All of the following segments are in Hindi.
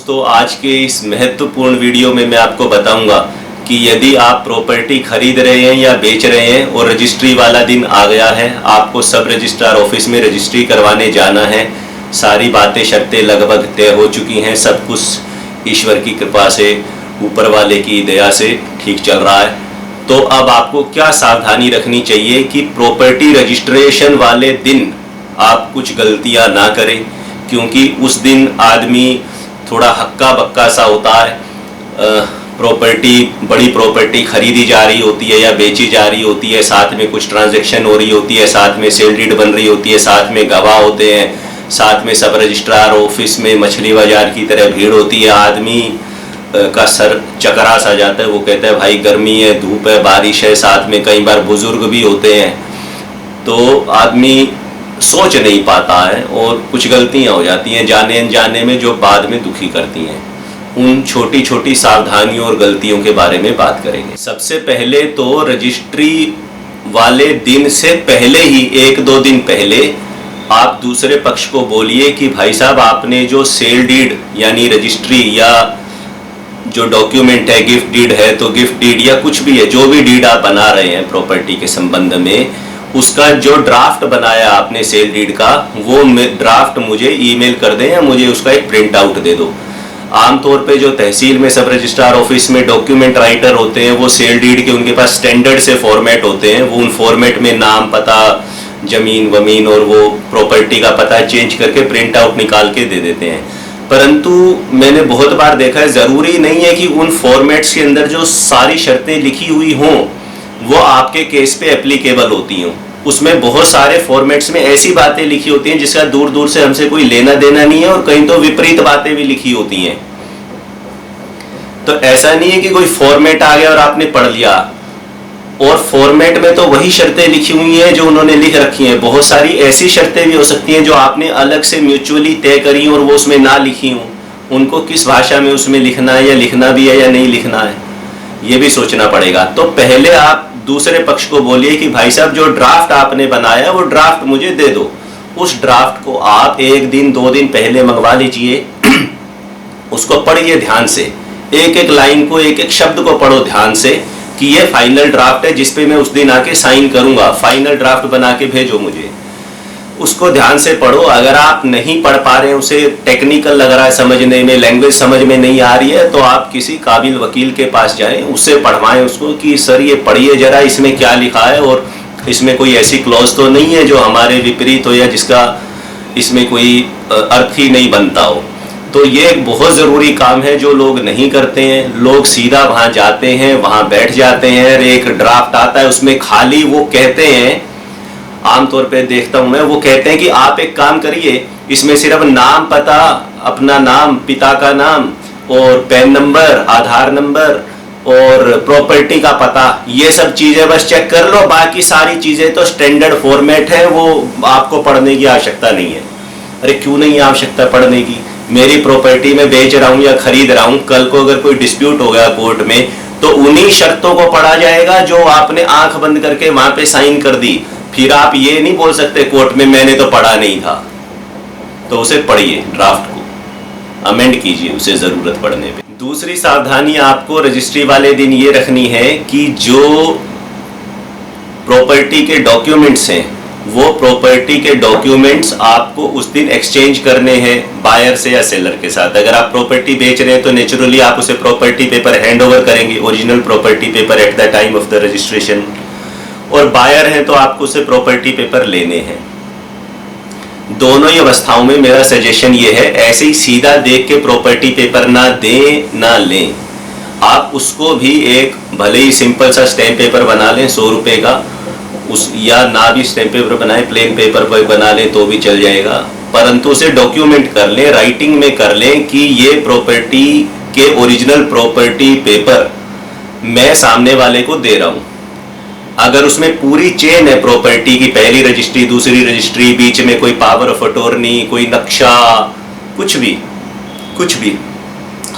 दोस्तों, आज के इस महत्वपूर्ण वीडियो में मैं आपको बताऊंगा कि यदि आप प्रॉपर्टी खरीद रहे हैं या बेच रहे हैं और रजिस्ट्री वाला दिन आ गया है, आपको सब रजिस्ट्रार ऑफिस में रजिस्ट्री करवाने जाना है। सारी बातें शर्तें लगभग तय हो चुकी हैं, सब कुछ ईश्वर की कृपा से, ऊपर वाले की दया से ठीक चल रहा है। तो अब आपको क्या सावधानी रखनी चाहिए कि प्रॉपर्टी रजिस्ट्रेशन वाले दिन आप कुछ गलतियां ना करें, क्योंकि उस दिन आदमी थोड़ा हक्का बक्का सा होता है। बड़ी प्रॉपर्टी खरीदी जा रही होती है या बेची जा रही होती है, साथ में कुछ ट्रांजैक्शन हो रही होती है, साथ में सेल डीड बन रही होती है, साथ में गवाह होते हैं, साथ में सब रजिस्ट्रार ऑफिस में मछली बाजार की तरह भीड़ होती है। आदमी का सर चकरा सा जाता है। वो कहता है भाई गर्मी है, धूप है, बारिश है, साथ में कई बार बुजुर्ग भी होते हैं, तो आदमी सोच नहीं पाता है और कुछ गलतियां हो जाती हैं जाने अनजाने में, जो बाद में दुखी करती हैं। उन छोटी छोटी सावधानियों और गलतियों के बारे में बात करेंगे। सबसे पहले तो रजिस्ट्री वाले दिन से पहले ही 1-2 दिन पहले आप दूसरे पक्ष को बोलिए कि भाई साहब, आपने जो सेल डीड यानी रजिस्ट्री या जो डॉक्यूमेंट है, गिफ्ट डीड है तो गिफ्ट डीड या कुछ भी है, जो भी डीड आप बना रहे हैं प्रॉपर्टी के संबंध में, उसका जो ड्राफ्ट बनाया आपने सेल डीड का, वो ड्राफ्ट मुझे ईमेल कर दें या मुझे उसका एक प्रिंट आउट दे दो। आमतौर पे जो तहसील में सब रजिस्ट्रार ऑफिस में डॉक्यूमेंट राइटर होते हैं, वो सेल डीड के उनके पास स्टैंडर्ड से फॉर्मेट होते हैं। वो उन फॉर्मेट में नाम, पता, जमीन वमीन और वो प्रॉपर्टी का पता चेंज करके प्रिंट आउट निकाल के दे देते हैं। परंतु मैंने बहुत बार देखा है, ज़रूरी नहीं है कि उन फॉर्मेट्स के अंदर जो सारी शर्तें लिखी हुई हों वो आपके केस पे एप्लीकेबल होती हों। उसमें बहुत सारे फॉर्मेट्स में ऐसी बातें लिखी होती हैं जिसका दूर दूर से हमसे कोई लेना देना नहीं है, और कहीं तो विपरीत बातें भी लिखी होती हैं। तो ऐसा नहीं है कि कोई फॉर्मेट आ गया और आपने पढ़ लिया, और फॉर्मेट में तो वही शर्तें लिखी हुई हैं जो उन्होंने लिख रखी हैं। बहुत सारी ऐसी शर्तें भी हो सकती हैं जो आपने अलग से म्यूचुअली तय करी और वो उसमें ना लिखी हों। उनको किस भाषा में उसमें लिखना है, या लिखना भी है या नहीं लिखना है, ये भी सोचना पड़ेगा। तो पहले आप दूसरे पक्ष को बोलिए कि भाई साहब, जो ड्राफ्ट आपने बनाया वो ड्राफ्ट मुझे दे दो। उस ड्राफ्ट को आप 1 दिन 2 दिन पहले मंगवा लीजिए, उसको पढ़िए ध्यान से, एक एक लाइन को, एक एक शब्द को पढ़ो ध्यान से कि ये फाइनल ड्राफ्ट है जिसपे मैं उस दिन आके साइन करूंगा। फाइनल ड्राफ्ट बना के भेजो मुझे, उसको ध्यान से पढ़ो। अगर आप नहीं पढ़ पा रहे हैं, उसे टेक्निकल लग रहा है समझने में, लैंग्वेज समझ में नहीं आ रही है, तो आप किसी काबिल वकील के पास जाएं, उससे पढ़वाएं उसको कि सर ये पढ़िए जरा, इसमें क्या लिखा है और इसमें कोई ऐसी क्लॉज तो नहीं है जो हमारे विपरीत हो या जिसका इसमें कोई अर्थ ही नहीं बनता हो। तो ये एक बहुत ज़रूरी काम है जो लोग नहीं करते हैं। लोग सीधा वहाँ जाते हैं, वहाँ बैठ जाते हैं, एक ड्राफ्ट आता है उसमें खाली वो कहते हैं, आमतौर पे देखता हूं मैं, वो कहते हैं कि आप एक काम करिए, इसमें सिर्फ नाम, पता, अपना नाम, पिता का नाम और पैन नंबर, आधार नंबर और प्रॉपर्टी का पता, ये सब चीजें बस चेक कर लो, बाकी सारी चीजें तो स्टैंडर्ड फॉर्मेट है, वो आपको पढ़ने की आवश्यकता नहीं है। अरे क्यों नहीं आवश्यकता पढ़ने की? मेरी प्रॉपर्टी में बेच रहा हूं या खरीद रहा हूं, कल को अगर कोई डिस्प्यूट हो गया कोर्ट में, तो उन्हीं शर्तों को पढ़ा जाएगा जो आपने आंख बंद करके वहां पे साइन कर दी। फिर आप ये नहीं बोल सकते कोर्ट में मैंने तो पढ़ा नहीं था। तो उसे पढ़िए, ड्राफ्ट को अमेंड कीजिए उसे जरूरत पड़ने पे। दूसरी सावधानी आपको रजिस्ट्री वाले दिन ये रखनी है कि जो प्रॉपर्टी के डॉक्यूमेंट्स हैं, वो प्रॉपर्टी के डॉक्यूमेंट्स आपको उस दिन एक्सचेंज करने हैं बायर से या सेलर के साथ। अगर आप प्रॉपर्टी बेच रहे हैं तो नेचुरली आप उसे प्रॉपर्टी पेपर हैंड ओवर करेंगे, original property paper at the time of the registration. और बायर हैं तो आपको उसे प्रॉपर्टी पेपर लेने हैं। दोनों ही अवस्थाओं में मेरा सजेशन ये है, ऐसे ही सीधा देख के प्रॉपर्टी पेपर ना दें ना लें। आप उसको भी एक भले ही सिंपल सा स्टैम्प पेपर बना लें 100 रुपए का, या ना भी स्टैम्प पेपर बनाए, प्लेन पेपर पर बना लें तो भी चल जाएगा, परंतु उसे डॉक्यूमेंट कर लें, राइटिंग में कर लें कि ये प्रॉपर्टी के ओरिजिनल प्रॉपर्टी पेपर मैं सामने वाले को दे रहा हूं। अगर उसमें पूरी चेन है प्रॉपर्टी की, पहली रजिस्ट्री, दूसरी रजिस्ट्री, बीच में कोई पावर ऑफ अटॉर्नी, कोई नक्शा, कुछ भी,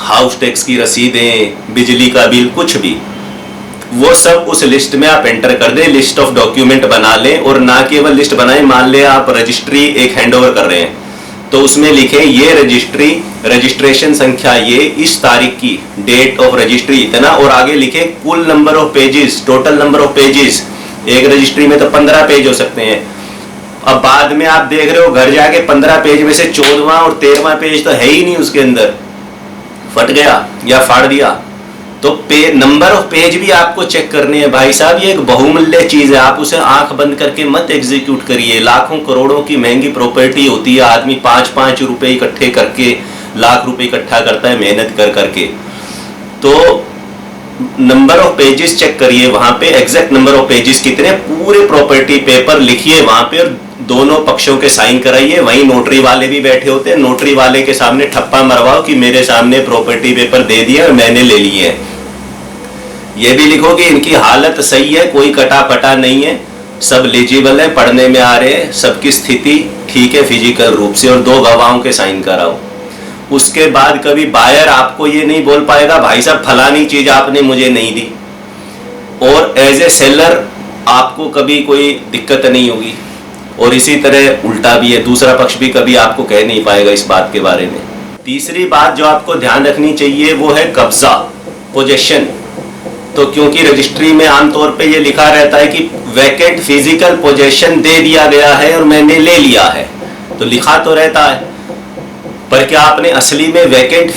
हाउस टैक्स की रसीदें, बिजली का बिल, कुछ भी, वो सब उस लिस्ट में आप एंटर कर दें, लिस्ट ऑफ डॉक्यूमेंट बना लें। और ना केवल लिस्ट बनाएं, मान ले आप रजिस्ट्री एक हैंड ओवर कर रहे हैं तो उसमें लिखें ये रजिस्ट्री, रजिस्ट्रेशन संख्या ये, इस तारीख की, डेट ऑफ रजिस्ट्री इतना, और आगे लिखें कुल number of pages, total number of pages. एक रजिस्ट्री में तो 15 पेज हो सकते हैं। अब बाद में आप देख रहे हो घर जाके 15 पेज में से 14वां और 13वां पेज तो है ही नहीं उसके अंदर, फट गया या फाड़ दिया। तो नंबर ऑफ पेज भी आपको चेक करने हैं भाई साहब। ये एक बहुमूल्य चीज है, आप उसे आंख बंद करके मत एग्जीक्यूट करिए। लाखों करोड़ों की महंगी प्रॉपर्टी होती है, आदमी 5-5 रुपए इकट्ठे करके लाख रुपए इकट्ठा करता है मेहनत कर करके। तो नंबर ऑफ पेजेस चेक करिए, वहां पे एग्जैक्ट नंबर ऑफ पेजेस कितने, पूरे प्रॉपर्टी पेपर लिखिए वहां पे और दोनों पक्षों के साइन कराइए। वहीं नोटरी वाले भी बैठे होते हैं, नोटरी वाले के सामने ठप्पा मरवाओ कि मेरे सामने प्रॉपर्टी पेपर दे दिया और मैंने ले लिए हैं। ये भी लिखो कि इनकी हालत सही है, कोई कटा पटा नहीं है, सब एलिजिबल है, पढ़ने में आ रहे हैं, सबकी स्थिति ठीक है फिजिकल रूप से, और 2 गवाहों के साइन कराओ। उसके बाद कभी बायर आपको ये नहीं बोल पाएगा भाई साहब फलानी चीज आपने मुझे नहीं दी, और एज ए सेलर आपको कभी कोई दिक्कत नहीं होगी। और इसी तरह उल्टा भी है, दूसरा पक्ष भी कभी आपको कह नहीं पाएगा इस बात के बारे में। तीसरी बात जो आपको ध्यान रखनी चाहिए वो है कब्जा, पोजेशन। तो क्योंकि रजिस्ट्री में आमतौर पे ये लिखा रहता है कि वैकेंट फिजिकल पोजेशन दे दिया गया है और मैंने ले लिया है, तो लिखा तो रहता है, पर क्या आपने असली में वैकेंट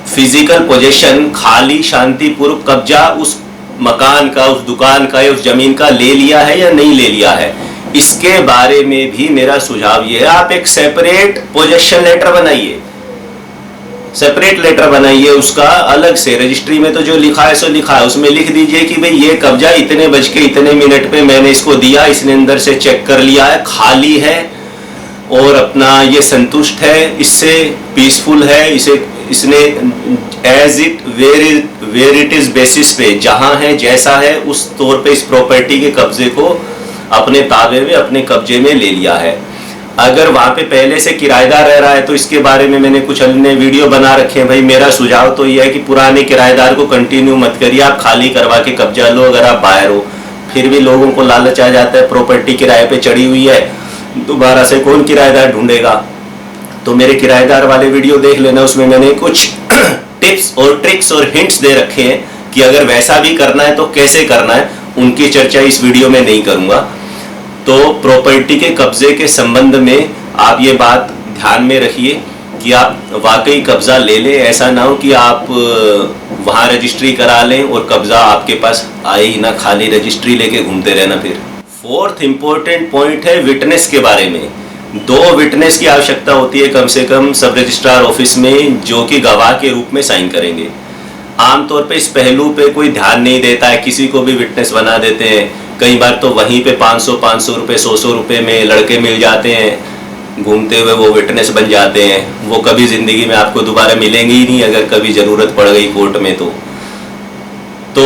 फिजिकल पोजेशन, खाली शांतिपूर्वक कब्जा उस मकान का, उस दुकान का या उस जमीन का ले लिया है या नहीं ले लिया है? इसके बारे में भी मेरा सुझाव ये है, आप एक सेपरेट पोजेशन लेटर बनाइए, सेपरेट लेटर बनाइए उसका अलग से। रजिस्ट्री में तो जो लिखा है सो लिखा है, उसमें लिख दीजिए कि भाई ये कब्जा इतने बज के इतने मिनट पे मैंने इसको दिया, इसने अंदर से चेक कर लिया है, खाली है और अपना ये संतुष्ट है, इससे पीसफुल है, इसने as it were it is basis पे, जहां है जैसा है उस तौर पे इस प्रॉपर्टी के कब्जे को अपने ताबे में, अपने कब्जे में ले लिया है। अगर वहां पे पहले से किराएदार रह रहा है तो इसके बारे में मैंने कुछ अन्य वीडियो बना रखे हैं। भाई मेरा सुझाव तो यह है कि पुराने किराएदार को कंटिन्यू मत करिए, आप खाली करवा के कब्जा लो अगर आप बाहर हो। फिर भी लोगों को लालच आ जाता है, प्रॉपर्टी किराए पे चढ़ी हुई है, दोबारा से कौन किराएदार ढूंढेगा। तो मेरे किराएदार वाले वीडियो देख लेना, उसमें मैंने कुछ टिप्स और ट्रिक्स और हिंट्स दे रखे हैं कि अगर वैसा भी करना है तो कैसे करना है। उनकी चर्चा इस वीडियो में नहीं करूंगा। तो प्रॉपर्टी के कब्जे के संबंध में आप ये बात ध्यान में रखिए कि आप वाकई कब्जा ले लें, ऐसा ना हो कि आप वहाँ रजिस्ट्री करा लें और कब्जा आपके पास आए ही ना, खाली रजिस्ट्री लेके घूमते रहना। फिर 4th इम्पोर्टेंट पॉइंट है विटनेस के बारे में। 2 विटनेस की आवश्यकता होती है कम से कम सब रजिस्ट्रार ऑफिस में, जो कि गवाह के रूप में साइन करेंगे। आमतौर पे इस पहलू पे कोई ध्यान नहीं देता है, किसी को भी विटनेस बना देते हैं। कई बार तो वहीं पे 500 रुपए 100 रुपए में लड़के मिल जाते हैं, घूमते हुए वो विटनेस बन जाते हैं। वो कभी जिंदगी में आपको दोबारा मिलेंगे ही नहीं अगर कभी जरूरत पड़ गई कोर्ट में। तो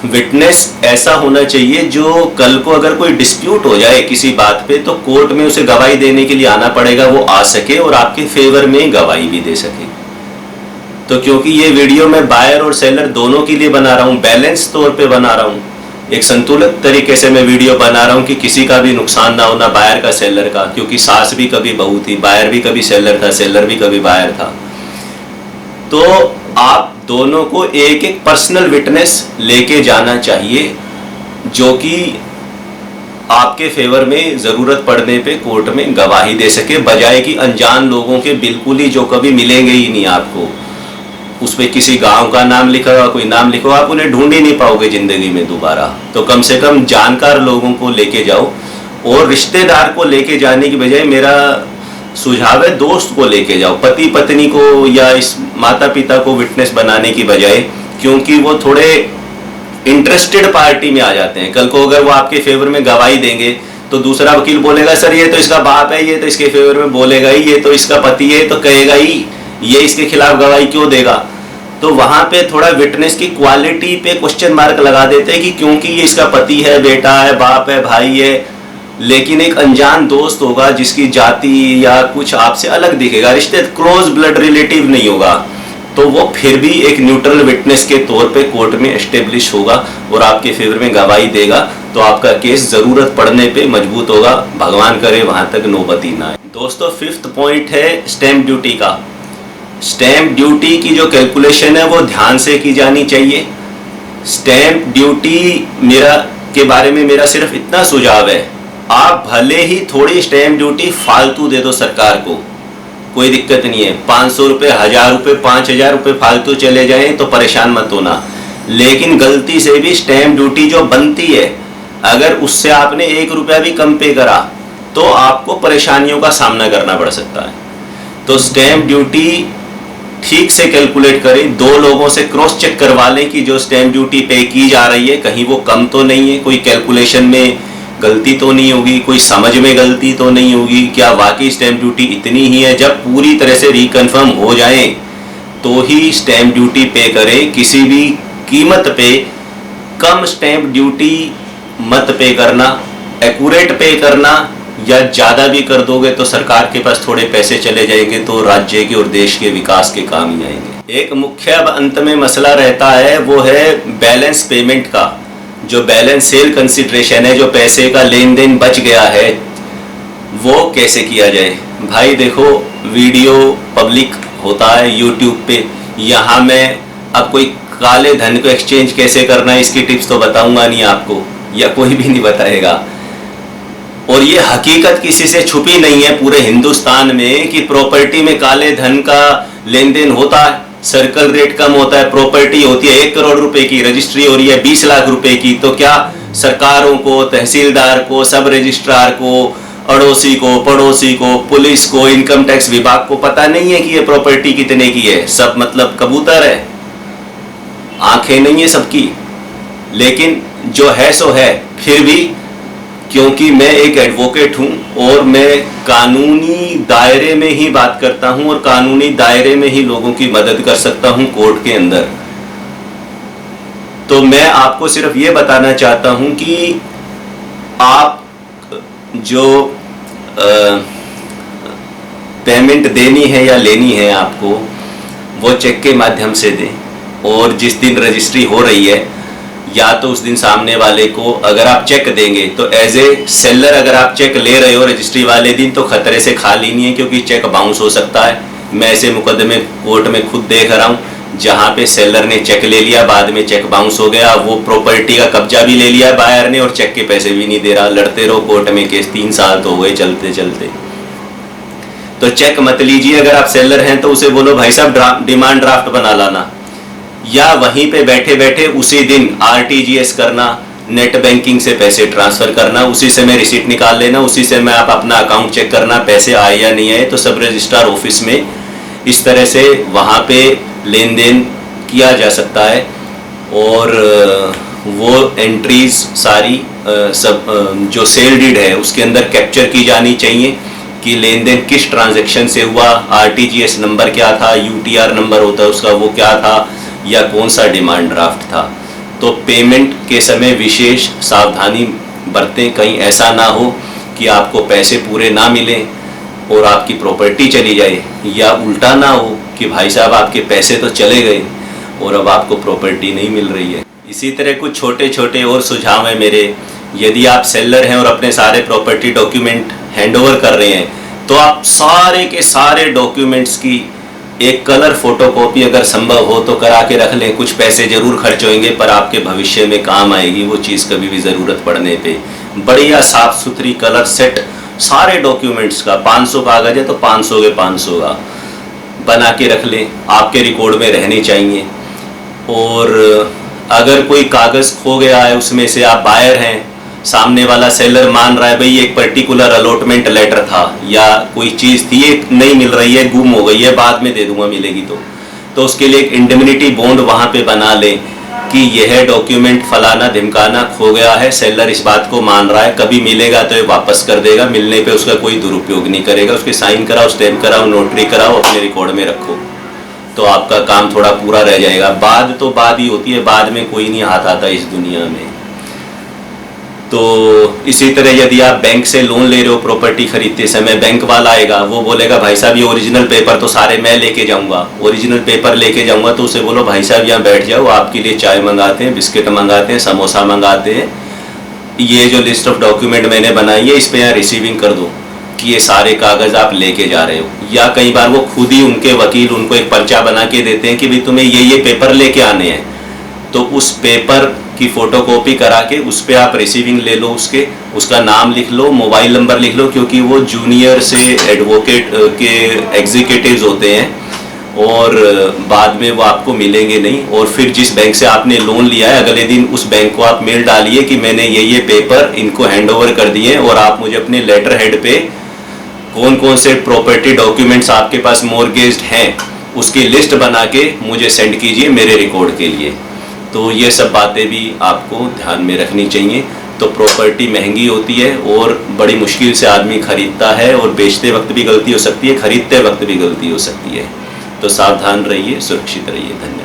विटनेस ऐसा होना चाहिए जो कल को अगर कोई डिस्प्यूट हो जाए किसी बात पे तो कोर्ट में उसे गवाही देने के लिए आना पड़ेगा, वो आ सके और आपके फेवर में गवाही भी दे सके। तो क्योंकि ये वीडियो मैं बायर और सेलर दोनों के लिए बना रहा हूँ, बैलेंस तौर पे बना रहा हूँ, एक संतुलित तरीके से मैं वीडियो बना रहा हूँ कि किसी का भी नुकसान ना होना, बायर का सेलर का, क्योंकि सास भी कभी बहू थी, बायर भी कभी सेलर था, सेलर भी कभी बायर था। तो आप दोनों को एक एक पर्सनल विटनेस लेके जाना चाहिए जो कि आपके फेवर में जरूरत पड़ने पे कोर्ट में गवाही दे सके, बजाय कि अनजान लोगों के बिल्कुल ही जो कभी मिलेंगे ही नहीं आपको। उस पर किसी गांव का नाम लिखा हुआ, कोई नाम लिखा हुआ, आप उन्हें ढूंढ ही नहीं पाओगे जिंदगी में दोबारा। तो कम से कम जानकार लोगों को लेके जाओ, और रिश्तेदार को लेके जाने की बजाय मेरा सुझाव है दोस्त को लेके जाओ, पति पत्नी को या इस माता पिता को विटनेस बनाने की बजाय, क्योंकि वो थोड़े इंटरेस्टेड पार्टी में आ जाते हैं। कल को अगर वो आपके फेवर में गवाही देंगे तो दूसरा वकील बोलेगा सर ये तो इसका बाप है, ये तो इसके फेवर में बोलेगा ही, ये तो इसका पति है तो कहेगा ही, ये इसके खिलाफ गवाही क्यों देगा। तो वहां पे थोड़ा विटनेस की क्वालिटी पे क्वेश्चन मार्क लगा देते हैं कि क्योंकि ये इसका पति है, बेटा है, बाप है, भाई है, लेकिन एक अनजान दोस्त होगा जिसकी जाति या कुछ आपसे अलग दिखेगा, रिश्ते क्लोज ब्लड रिलेटिव नहीं होगा, तो वो फिर भी एक न्यूट्रल विटनेस के तौर पे कोर्ट में एस्टेब्लिश होगा और आपके फेवर में गवाही देगा, तो आपका केस जरूरत पड़ने पे मजबूत होगा। भगवान करे वहां तक नौबत ही ना आए। दोस्तों, 5th पॉइंट है स्टैंप ड्यूटी का। स्टैंप ड्यूटी की जो कैलकुलेशन है वो ध्यान से की जानी चाहिए। स्टैंप ड्यूटी के बारे में मेरा सिर्फ इतना सुझाव है, आप भले ही थोड़ी स्टैंप ड्यूटी फालतू दे दो सरकार को, कोई दिक्कत नहीं है। 500 रुपये, 1000 रुपये, 5000 रुपये फालतू चले जाएं तो परेशान मत होना। लेकिन गलती से भी स्टैंप ड्यूटी जो बनती है, अगर उससे आपने 1 रुपया भी कम पे करा तो आपको परेशानियों का सामना करना पड़ सकता है। तो स्टैंप ड्यूटी ठीक से कैलकुलेट करें, 2 लोगों से क्रॉस चेक करवा लें कि जो स्टैंप ड्यूटी पे की जा रही है कहीं वो कम तो नहीं है, कोई कैलकुलेशन में गलती तो नहीं होगी, कोई समझ में गलती तो नहीं होगी, क्या वाकई स्टैंप ड्यूटी इतनी ही है। जब पूरी तरह से रिकन्फर्म हो जाए तो ही स्टैंप ड्यूटी पे करें। किसी भी कीमत पे कम स्टैंप ड्यूटी मत पे करना, एक्यूरेट पे करना, या ज़्यादा भी कर दोगे तो सरकार के पास थोड़े पैसे चले जाएंगे तो राज्य के और देश के विकास के काम ही आएंगे। एक मुख्य अंत में मसला रहता है वो है बैलेंस पेमेंट का। जो बैलेंस सेल कंसिडरेशन है, जो पैसे का लेन देन बच गया है, वो कैसे किया जाए। भाई देखो, वीडियो पब्लिक होता है यूट्यूब पे, यहाँ मैं अब कोई काले धन को एक्सचेंज कैसे करना है इसकी टिप्स तो बताऊंगा नहीं आपको, या कोई भी नहीं बताएगा। और ये हकीकत किसी से छुपी नहीं है पूरे हिंदुस्तान में कि प्रॉपर्टी में काले धन का लेन देन होता है, सर्कल रेट कम होता है। प्रॉपर्टी होती है 1 करोड़ रुपए की, रजिस्ट्री हो रही है 20 लाख रुपए की, तो क्या सरकारों को, तहसीलदार को, सब रजिस्ट्रार को, अड़ोसी को, पड़ोसी को, पुलिस को, इनकम टैक्स विभाग को पता नहीं है कि ये प्रॉपर्टी कितने की है? सब मतलब कबूतर है, आंखें नहीं है सबकी। लेकिन जो है सो है। फिर भी क्योंकि मैं एक एडवोकेट हूं और मैं कानूनी दायरे में ही बात करता हूं और कानूनी दायरे में ही लोगों की मदद कर सकता हूं कोर्ट के अंदर, तो मैं आपको सिर्फ ये बताना चाहता हूं कि आप जो पेमेंट देनी है या लेनी है आपको, वो चेक के माध्यम से दें। और जिस दिन रजिस्ट्री हो रही है, या तो उस दिन सामने वाले को अगर आप चेक देंगे तो एज ए सेलर अगर आप चेक ले रहे हो रजिस्ट्री वाले दिन तो खतरे से खाली नहीं है, क्योंकि चेक बाउंस हो सकता है। मैं ऐसे मुकदमे कोर्ट में खुद देख रहा हूँ जहाँ पे सेलर ने चेक ले लिया, बाद में चेक बाउंस हो गया, वो प्रॉपर्टी का कब्जा भी ले लिया बायर ने और चेक के पैसे भी नहीं दे रहा। लड़ते रहो कोर्ट में केस, 3 साल तो हो गए चलते चलते। तो चेक मत लीजिए। अगर आप सेलर हैं तो उसे बोलो भाई साहब डिमांड ड्राफ्ट बना लाना, या वहीं पे बैठे बैठे उसी दिन आरटीजीएस करना, नेट बैंकिंग से पैसे ट्रांसफर करना, उसी से मैं रिसीट निकाल लेना, उसी से मैं आप अपना अकाउंट चेक करना पैसे आए या नहीं आए। तो सब रजिस्ट्रार ऑफिस में इस तरह से वहाँ पे लेन देन किया जा सकता है और वो एंट्रीज सारी सब जो सेल डीड है उसके अंदर कैप्चर की जानी चाहिए कि लेन देन किस ट्रांजैक्शन से हुआ, आरटीजीएस नंबर क्या था, यूटीआर नंबर होता है उसका वो क्या था, या कौन सा डिमांड ड्राफ्ट था। तो पेमेंट के समय विशेष सावधानी बरतें, कहीं ऐसा ना हो कि आपको पैसे पूरे ना मिलें और आपकी प्रॉपर्टी चली जाए, या उल्टा ना हो कि भाई साहब आपके पैसे तो चले गए और अब आपको प्रॉपर्टी नहीं मिल रही है। इसी तरह कुछ छोटे छोटे और सुझाव हैं मेरे। यदि आप सेलर हैं और अपने सारे प्रॉपर्टी डॉक्यूमेंट हैंडओवर कर रहे हैं तो आप सारे के सारे डॉक्यूमेंट्स की एक कलर फोटोकॉपी अगर संभव हो तो करा के रख लें। कुछ पैसे जरूर खर्च होंगे पर आपके भविष्य में काम आएगी वो चीज़ कभी भी ज़रूरत पड़ने पे। बढ़िया साफ सुथरी कलर सेट सारे डॉक्यूमेंट्स का, 500 कागज है तो 500 के 500 का बना के रख लें, आपके रिकॉर्ड में रहने चाहिए। और अगर कोई कागज़ खो गया है, उसमें से आप बायर हैं, सामने वाला सेलर मान रहा है भाई एक पर्टिकुलर अलॉटमेंट लेटर था या कोई चीज़ थी ये नहीं मिल रही है, गुम हो गई है, बाद में दे दूंगा मिलेगी तो उसके लिए एक इंडेमनिटी बॉन्ड वहाँ पे बना लें कि यह डॉक्यूमेंट फलाना ढिमकाना खो गया है, सेलर इस बात को मान रहा है, कभी मिलेगा तो ये वापस कर देगा, मिलने पे उसका कोई दुरुपयोग नहीं करेगा। उसके साइन कराओ, स्टैम्प कराओ, नोटरी कराओ, अपने रिकॉर्ड में रखो तो आपका काम थोड़ा पूरा रह जाएगा। बाद तो बाद ही होती है, बाद में कोई नहीं हाथ आता इस दुनिया में। तो इसी तरह यदि आप बैंक से लोन ले रहे हो प्रॉपर्टी खरीदते समय, बैंक वाला आएगा, वो बोलेगा भाई साहब ये ओरिजिनल पेपर तो सारे मैं लेके जाऊंगा, ओरिजिनल पेपर लेके जाऊंगा, तो उसे बोलो भाई साहब यहाँ बैठ जाओ, आपके लिए चाय मंगाते हैं, बिस्किट मंगाते हैं, समोसा मंगाते हैं, ये जो लिस्ट ऑफ डॉक्यूमेंट मैंने बनाई है इस पर यहाँ रिसीविंग कर दो कि ये सारे कागज़ आप लेके जा रहे हो। या कई बार वो खुद ही उनके वकील उनको एक पर्चा बना के देते हैं कि भाई तुम्हें ये पेपर लेके आने हैं, तो उस पेपर की फ़ोटोकॉपी करा के उस पर आप रिसीविंग ले लो, उसका नाम लिख लो, मोबाइल नंबर लिख लो, क्योंकि वो जूनियर से एडवोकेट के एग्जीक्यूटिव्स होते हैं और बाद में वो आपको मिलेंगे नहीं। और फिर जिस बैंक से आपने लोन लिया है अगले दिन उस बैंक को आप मेल डालिए कि मैंने ये पेपर इनको हैंडओवर कर दिए और आप मुझे अपने लेटर हेड पे कौन कौन से प्रॉपर्टी डॉक्यूमेंट्स आपके पास मॉर्गेज्ड हैं उसकी लिस्ट बना के मुझे सेंड कीजिए मेरे रिकॉर्ड के लिए। तो ये सब बातें भी आपको ध्यान में रखनी चाहिए। तो प्रॉपर्टी महंगी होती है और बड़ी मुश्किल से आदमी खरीदता है और बेचते वक्त भी गलती हो सकती है, खरीदते वक्त भी गलती हो सकती है। तो सावधान रहिए, सुरक्षित रहिए। धन्यवाद।